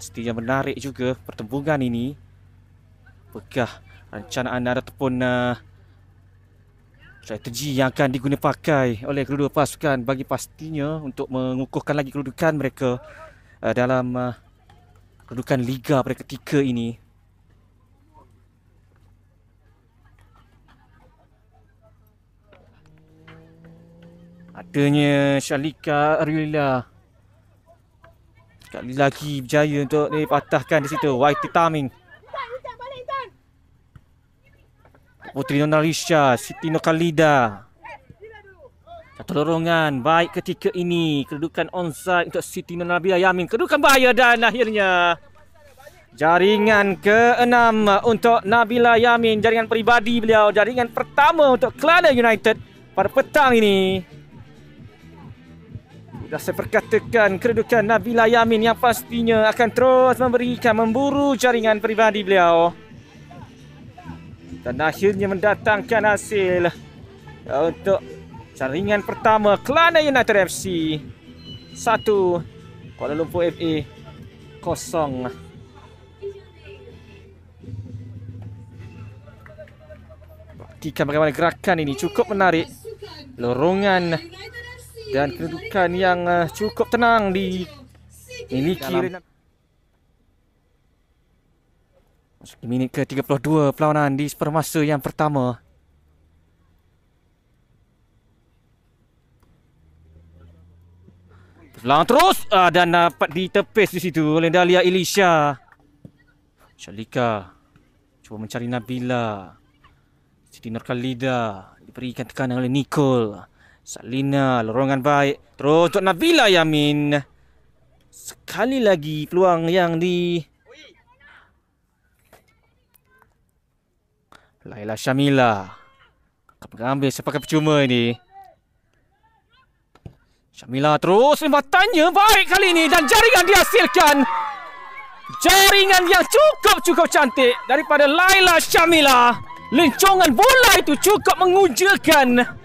Pastinya menarik juga pertembungan ini. Apakah rancangan ataupun strategi yang akan digunakan pakai oleh kedua pasukan bagi pastinya untuk mengukuhkan lagi kedudukan mereka dalam kedudukan liga pada ketika ini. Adanya Shalika Arila sekali lagi berjaya untuk dipatahkan di situ. YT Taming, Putri Nonalisha, Siti Nurkhalida. Satu lorongan baik ketika ini. Kedudukan onside untuk Siti Nurkhalida Yamin. Kedudukan bahaya dan akhirnya jaringan ke-6 untuk Nabila Yamin. Jaringan peribadi beliau. Jaringan pertama untuk Kelana United pada petang ini. Sudah saya perkatakan kedudukan Nabila Yamin yang pastinya akan terus memburu jaringan peribadi beliau. Dan akhirnya mendatangkan hasil untuk jaringan pertama Kelana United FC 1, Kuala Lumpur FA 0. Perhatikan bagaimana gerakan ini cukup menarik. Lorongan dan kedudukan yang cukup tenang dimiliki. Masuk di minit ke-32 perlawanan di sepermasa yang pertama. Berlawan terus dan dapat ditepis di situ oleh Dahlia Elisha. Shalika cuba mencari Nabila. Siti Nurkhalida diberikan tekanan oleh Nicole. Salina, lorongan baik. Terus untuk Nabila Yamin. Sekali lagi peluang yang Laila Syamila akan mengambil sepakan percuma ini. Syamila terus lembatannya baik kali ini dan jaringan dihasilkan. Jaringan yang cukup cantik daripada Laila Syamila. Lencongan bola itu cukup mengujakan.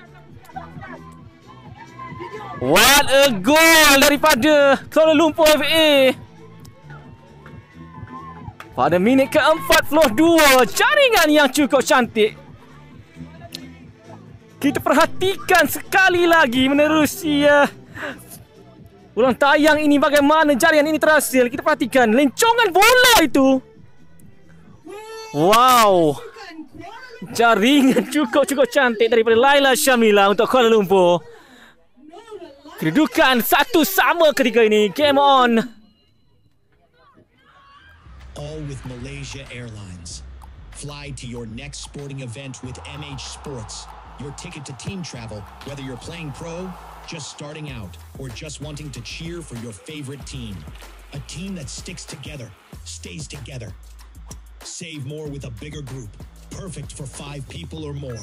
What a goal daripada Kuala Lumpur FA. Pada minit ke-42, jaringan yang cukup cantik. Kita perhatikan sekali lagi menerusi ulang tayang ini bagaimana jaringan ini terhasil. Kita perhatikan lencongan bola itu. Wow. Jaringan cukup cantik daripada Laila Syamila untuk Kuala Lumpur. Kedudukan 1-1 ketika ini. Game on. All with Malaysia Airlines. Fly to your next sporting event with MH Sports. Your ticket to team travel, whether you're playing pro, just starting out, or just wanting to cheer for your favorite team. A team that sticks together, stays together. Save more with a bigger group. Perfect for 5 people or more.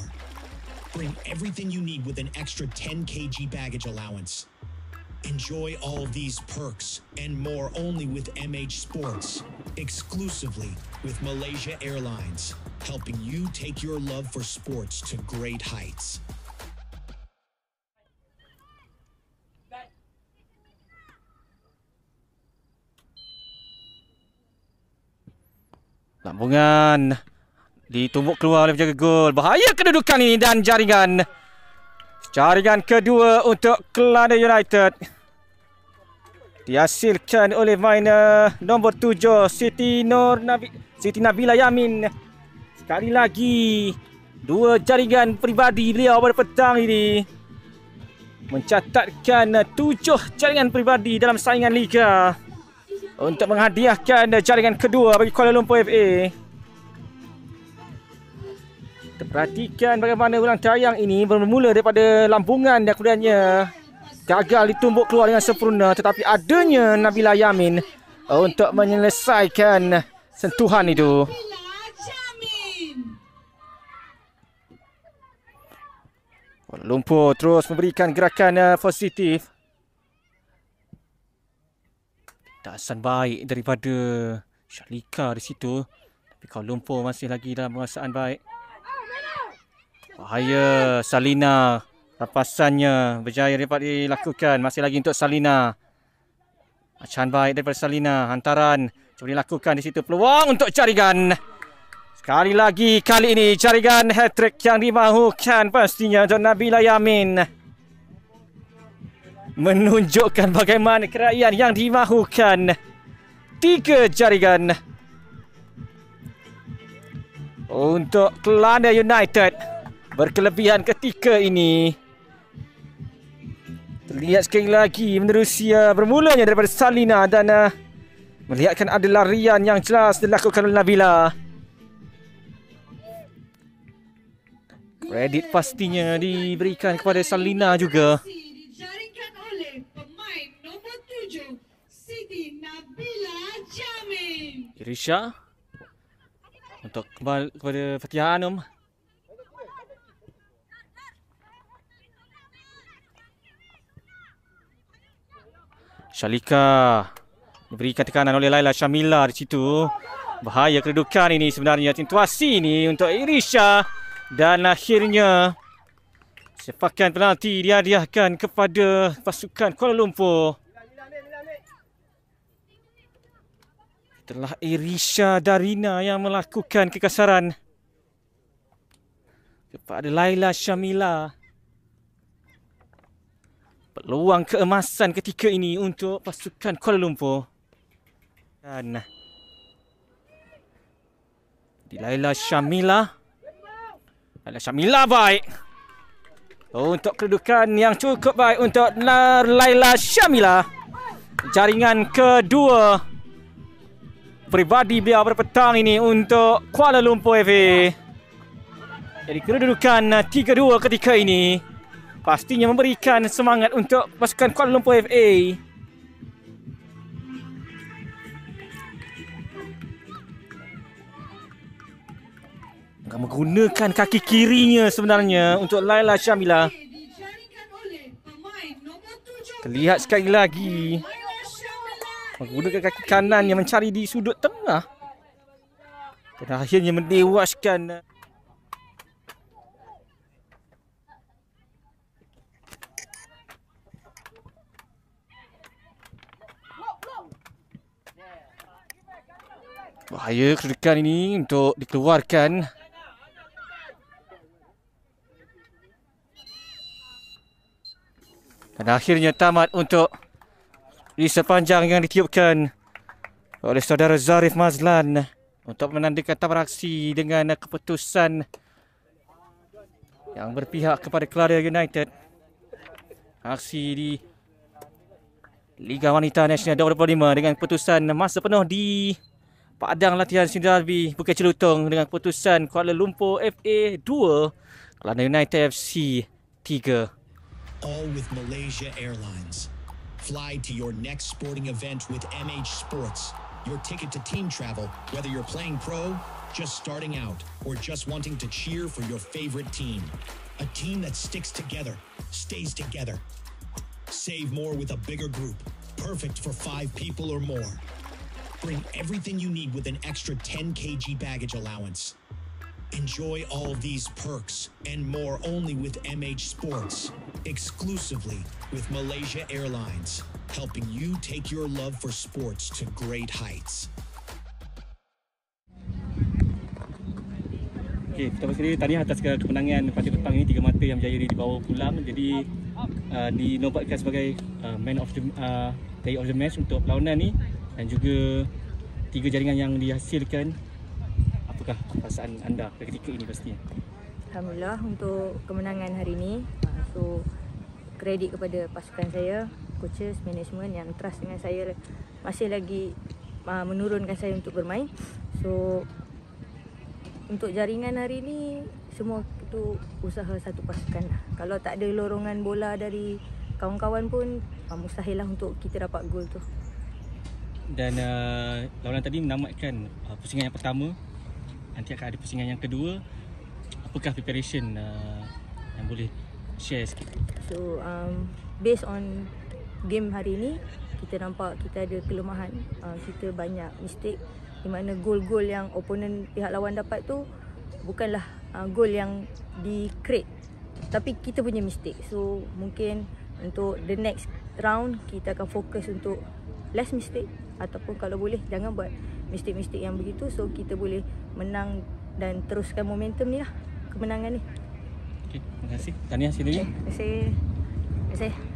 Bring everything you need with an extra 10 kg baggage allowance. Enjoy all of these perks and more only with MH Sports. Exclusively with Malaysia Airlines. Helping you take your love for sports to great heights. Lambungan ditumbuk keluar oleh penjaga gol. Bahaya kedudukan ini dan jaringan kedua untuk Kelana United dihasilkan oleh main nombor 7 Siti Nabila Yamin. Sekali lagi dua jaringan peribadi beliau pada petang ini mencatatkan 7 jaringan peribadi dalam saingan liga untuk menghadiahkan jaringan kedua bagi Kuala Lumpur FA. Kita perhatikan bagaimana ulang tayang ini bermula daripada lambungan dan kemudiannya gagal ditumbuk keluar dengan sempurna, tetapi adanya Nabila Yamin untuk menyelesaikan sentuhan itu. Kuala Lumpur terus memberikan gerakan positif. Dasan baik daripada Shalika di situ, tapi Kuala Lumpur masih lagi dalam penguasaan baik. Bahaya Salina, rapasannya berjaya dapat dilakukan. Masih lagi untuk Salina. Bacaan baik daripada Salina. Hantaran Cuba dilakukan di situ, peluang untuk jaringan. Sekali lagi kali ini jaringan hat-trick yang dimahukan pastinya untuk Nabila Yamin. Menunjukkan bagaimana keraian yang dimahukan. 3 jaringan untuk Kelana United. Berkelebihan ketika ini. Terlihat sekali lagi menerusi bermulanya daripada Salina dan melihatkan ada larian yang jelas dilakukan oleh Nabila. Kredit pastinya diberikan kepada Salina juga. Dijaringkan oleh pemain nombor 7 Siti Nabila Jamin. Irisha untuk kembali kepada Fatihah Anum. Shalika diberikan tekanan oleh Laila Syamila di situ. Bahaya kedudukan ini sebenarnya, situasi ini untuk Irisha. Dan akhirnya sepakan penalti dihadiahkan kepada pasukan Kuala Lumpur. Setelah Irisha Darina yang melakukan kekasaran kepada Laila Syamila. Peluang keemasan ketika ini untuk pasukan Kuala Lumpur. Dan di Laila Syamila. Laila Syamila baik. Untuk kedudukan yang cukup baik untuk Laila Syamila. Jaringan kedua peribadi beliau berpetang ini untuk Kuala Lumpur FA. Jadi kedudukan 3-2 ketika ini pastinya memberikan semangat untuk pasukan Kuala Lumpur FA. Menggunakan kaki kirinya sebenarnya untuk Laila Syamila. Dijaringkan oleh pemain nombor 7 Terlihat sekali lagi Laila Syamila. menggunakan kaki kanan yang mencari di sudut tengah. Dan akhirnya mendewaskan. Bahaya kedudukan ini untuk dikeluarkan. Dan akhirnya tamat untuk di sepanjang yang ditiupkan oleh saudara Zarif Mazlan untuk menandakan tamat aksi dengan keputusan yang berpihak kepada Kelana United. Aksi di Liga Wanita Nasional 2025 dengan keputusan masa penuh di Padang Latihan Sindarbi Bukit Celutong dengan keputusan Kuala Lumpur FA 2, Kelana United FC 3. All with Malaysia Airlines. Fly to your next sporting event with MH Sports. Your ticket to team travel, whether you're playing pro, just starting out, or just wanting to cheer for your favorite team. A team that sticks together, stays together. Save more with a bigger group, perfect for 5 people or more. Bring everything you need with an extra 10 kg baggage allowance. Enjoy all these perks and more only with MH Sports, exclusively with Malaysia Airlines, helping you take your love for sports to great heights. Okey, pertama sekali tahniah atas kemenangan parti petang ini, Tiga Mata yang berjaya dibawa pulang. Jadi dinobatkan sebagai man of the player of the match untuk perlawanan ni, dan juga 3 jaringan yang dihasilkan. Apakah perasaan anda ketika ini pastinya? Alhamdulillah untuk kemenangan hari ini. So kredit kepada pasukan saya, coaches, management yang trust dengan saya, masih lagi menurunkan saya untuk bermain. So untuk jaringan hari ini semua itu usaha satu pasukan lah. Kalau tak ada lorongan bola dari kawan-kawan pun mustahil lah untuk kita dapat gol tu. Dan lawanan tadi menamatkan pusingan yang pertama. Nanti akan ada pusingan yang kedua. Apakah preparation yang boleh share sikit? So based on game hari ini, kita nampak kita ada kelemahan. Kita banyak mistake, di mana gol-gol yang opponent pihak lawan dapat tu bukanlah gol yang di-create, tapi kita punya mistake. So mungkin untuk the next round kita akan fokus untuk less mistake ataupun kalau boleh jangan buat mistik-mistik yang begitu, so kita boleh menang dan teruskan momentum ni lah, kemenangan ni. Okey, terima kasih. Tahniah sekali lagi. Terima kasih.